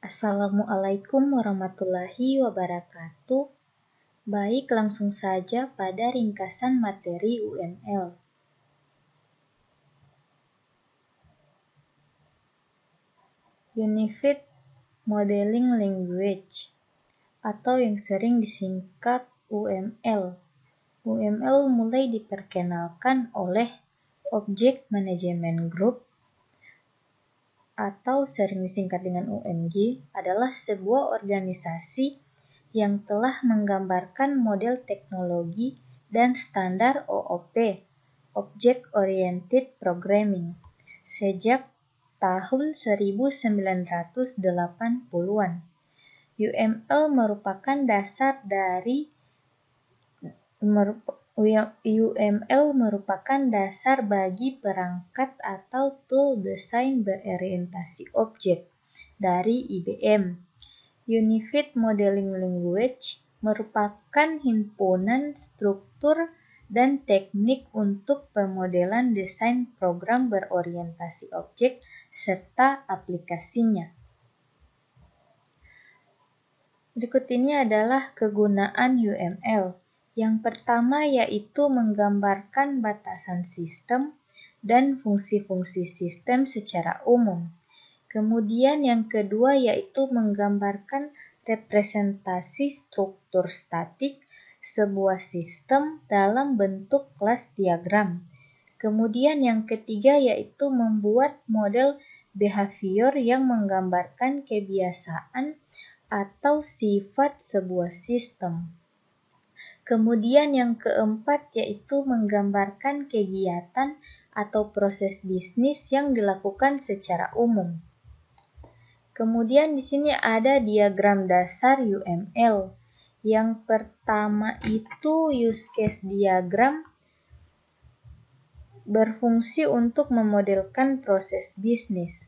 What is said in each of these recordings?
Assalamualaikum warahmatullahi wabarakatuh. Baik, langsung saja pada ringkasan materi UML. Unified Modeling Language atau yang sering disingkat UML. UML mulai diperkenalkan oleh Object Management Group atau sering disingkat dengan UMG adalah sebuah organisasi yang telah menggambarkan model teknologi dan standar OOP, Object Oriented Programming, sejak tahun 1980-an. UML merupakan dasar bagi perangkat atau tool desain berorientasi objek dari IBM. Unified Modeling Language merupakan himpunan struktur dan teknik untuk pemodelan desain program berorientasi objek serta aplikasinya. Berikut ini adalah kegunaan UML. Yang pertama yaitu menggambarkan batasan sistem dan fungsi-fungsi sistem secara umum. Kemudian yang kedua yaitu menggambarkan representasi struktur statik sebuah sistem dalam bentuk kelas diagram. Kemudian yang ketiga yaitu membuat model behavior yang menggambarkan kebiasaan atau sifat sebuah sistem. Kemudian yang keempat yaitu menggambarkan kegiatan atau proses bisnis yang dilakukan secara umum. Kemudian di sini ada diagram dasar UML. Yang pertama itu use case diagram berfungsi untuk memodelkan proses bisnis.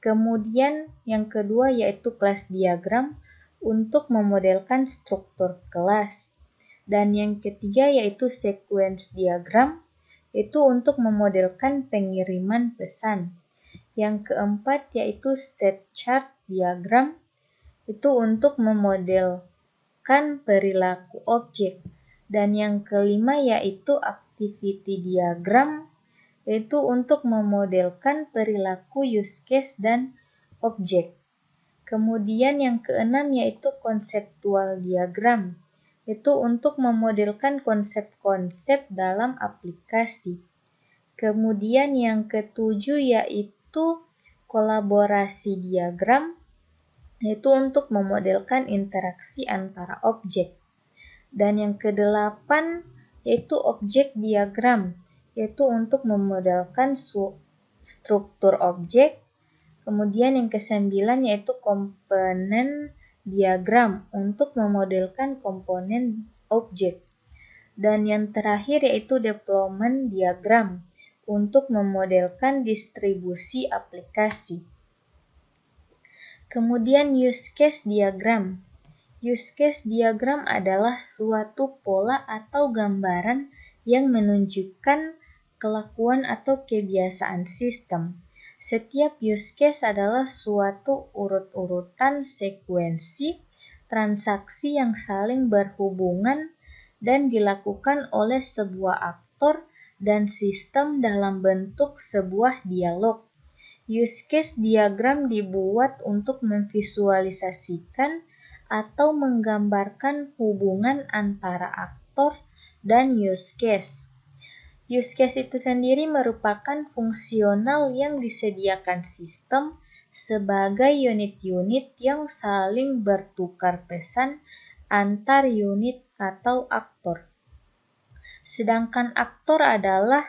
Kemudian yang kedua yaitu class diagram untuk memodelkan struktur kelas. Dan yang ketiga yaitu sequence diagram itu untuk memodelkan pengiriman pesan. Yang keempat yaitu state chart diagram itu untuk memodelkan perilaku objek. Dan yang kelima yaitu activity diagram itu untuk memodelkan perilaku use case dan objek. Kemudian yang keenam yaitu conceptual diagram itu untuk memodelkan konsep-konsep dalam aplikasi. Kemudian yang ketujuh yaitu kolaborasi diagram, yaitu untuk memodelkan interaksi antara objek. Dan yang kedelapan yaitu objek diagram, yaitu untuk memodelkan struktur objek. Kemudian yang kesembilan yaitu komponen diagram untuk memodelkan komponen objek. Dan yang terakhir yaitu deployment diagram untuk memodelkan distribusi aplikasi. Kemudian use case diagram. Use case diagram adalah suatu pola atau gambaran yang menunjukkan kelakuan atau kebiasaan sistem. Setiap use case adalah suatu urut-urutan sekuensi transaksi yang saling berhubungan dan dilakukan oleh sebuah aktor dan sistem dalam bentuk sebuah dialog. Use case diagram dibuat untuk memvisualisasikan atau menggambarkan hubungan antara aktor dan use case. Use case itu sendiri merupakan fungsional yang disediakan sistem sebagai unit-unit yang saling bertukar pesan antar unit atau aktor. Sedangkan aktor adalah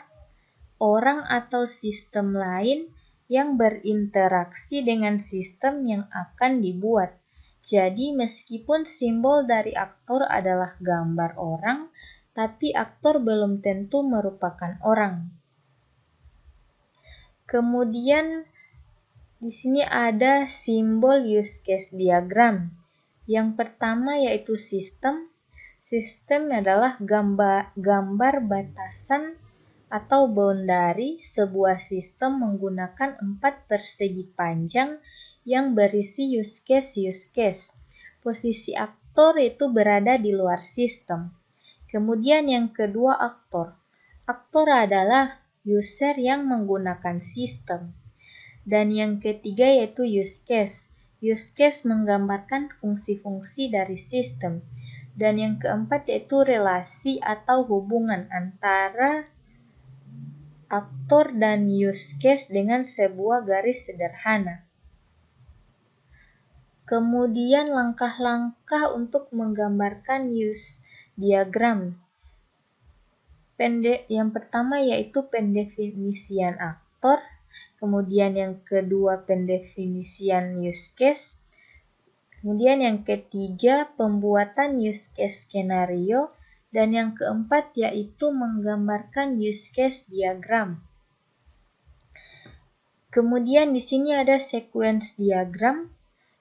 orang atau sistem lain yang berinteraksi dengan sistem yang akan dibuat. Jadi meskipun simbol dari aktor adalah gambar orang, tapi aktor belum tentu merupakan orang. Kemudian di sini ada simbol use case diagram. Yang pertama yaitu sistem. Sistem adalah gambar batasan atau boundary sebuah sistem menggunakan 4 persegi panjang yang berisi use case. Posisi aktor itu berada di luar sistem. Kemudian yang kedua aktor. Aktor adalah user yang menggunakan sistem. Dan yang ketiga yaitu use case. Use case menggambarkan fungsi-fungsi dari sistem. Dan yang keempat yaitu relasi atau hubungan antara aktor dan use case dengan sebuah garis sederhana. Kemudian langkah-langkah untuk menggambarkan use diagram. Yang pertama yaitu pendefinisian aktor, kemudian yang kedua pendefinisian use case, kemudian yang ketiga pembuatan use case skenario, dan yang keempat yaitu menggambarkan use case diagram. Kemudian di sini ada sequence diagram.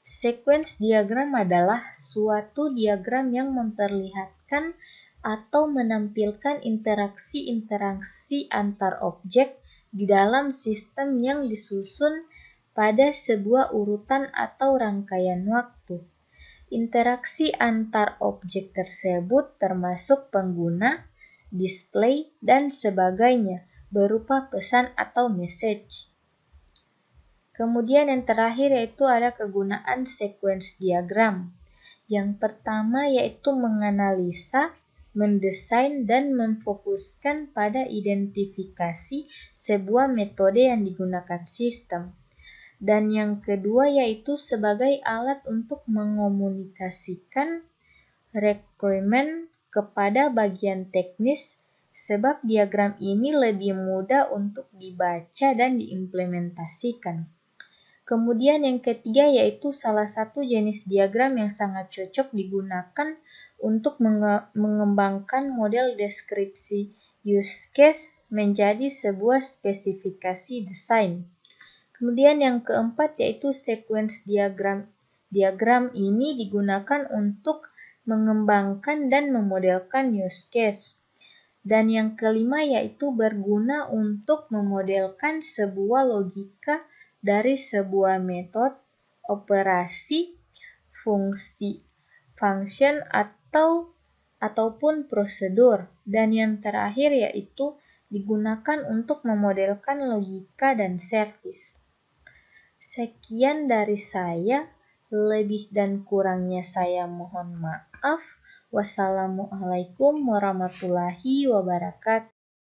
Sequence diagram adalah suatu diagram yang memperlihatkan atau menampilkan interaksi-interaksi antar objek di dalam sistem yang disusun pada sebuah urutan atau rangkaian waktu. Interaksi antar objek tersebut termasuk pengguna, display, dan sebagainya berupa pesan atau message. Kemudian yang terakhir yaitu ada kegunaan sequence diagram. Yang pertama yaitu menganalisa, mendesain, dan memfokuskan pada identifikasi sebuah metode yang digunakan sistem. Dan yang kedua yaitu sebagai alat untuk mengomunikasikan requirement kepada bagian teknis, sebab diagram ini lebih mudah untuk dibaca dan diimplementasikan. Kemudian yang ketiga yaitu salah satu jenis diagram yang sangat cocok digunakan untuk mengembangkan model deskripsi use case menjadi sebuah spesifikasi desain. Kemudian yang keempat yaitu sequence diagram. Diagram ini digunakan untuk mengembangkan dan memodelkan use case. Dan yang kelima yaitu berguna untuk memodelkan sebuah logika dari sebuah metode, operasi, fungsi, function, ataupun prosedur. Dan yang terakhir yaitu digunakan untuk memodelkan logika dan service. Sekian dari saya, lebih dan kurangnya saya mohon maaf. Wassalamualaikum warahmatullahi wabarakatuh.